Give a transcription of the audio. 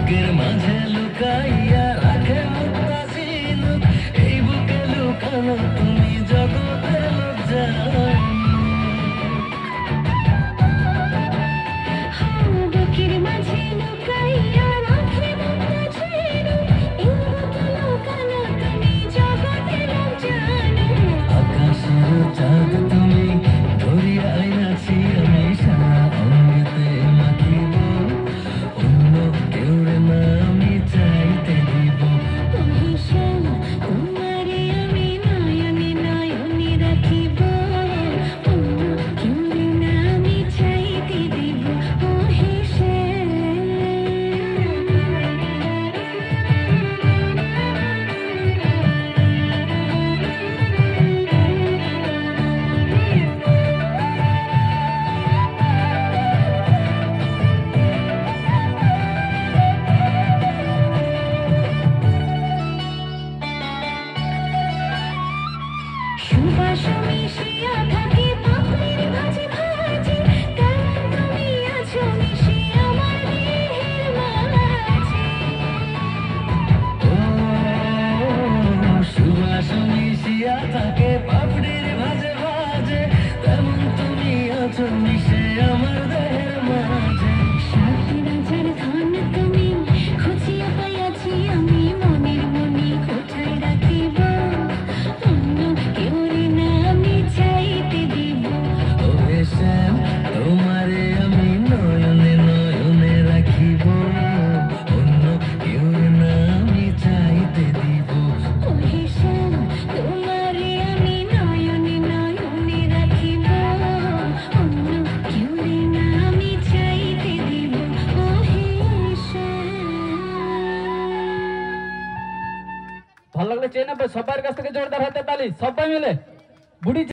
বুকের মাঝে লুকাইয়া রাখে মুক্তা ঝিনুক, এই বুকে লুকানো তুমি জগতের লজ্জায়। বুকের মাঝে লুকাইয়া রাখে মুক্তা ঝিনুক, এই বুকে লুকানো তুমি জগতের লজ্জায়। আকাশের চাঁদ তুমি ধরিয়া আইনাছি আমি সারা অঙ্গেতে মাখিব, অন্য কেউ রে না আমি চাইতে দিব। ভীষণ তোমারে আমি নয়নে নয়নে রাখিব, অন্য কেউ না আমি চাইতে দিব। ও ভীষণ সুবাস মিশিয়া থাকে পাপড়ির ভাঁজে ভাঁজে, তেমন তুমি আছো মিশে আমার দেহের মাঝে। ও সুবাস মিশিয়া থাকে পাপড়ির ভাজে ভাজে, তেমন তুমি আছো মিশে আমার দেহের মাঝে। সাত রাজার ধন তুমি খুঁজিয়া পাইয়াছি আমি, মনের মনে কোথায় রাখিব, অন্য কেউ না আমি চাইতে দিব। ও শ্যাম তোমারে আমি নয়নে নয়নে রাখিব, অন্য কেউ না আমি চাইতে দিব। ও ভীষণ তোমারে আমি নয়নে নয়নে রাখিব, অন্য কেউ না আমি চাইতে দিব। ও ভীষণ ভালো লাগলে চেয়ে নেবে সবার কাছ থেকে জোরদার হাতে তালি সবাই মিলে বুড়ি।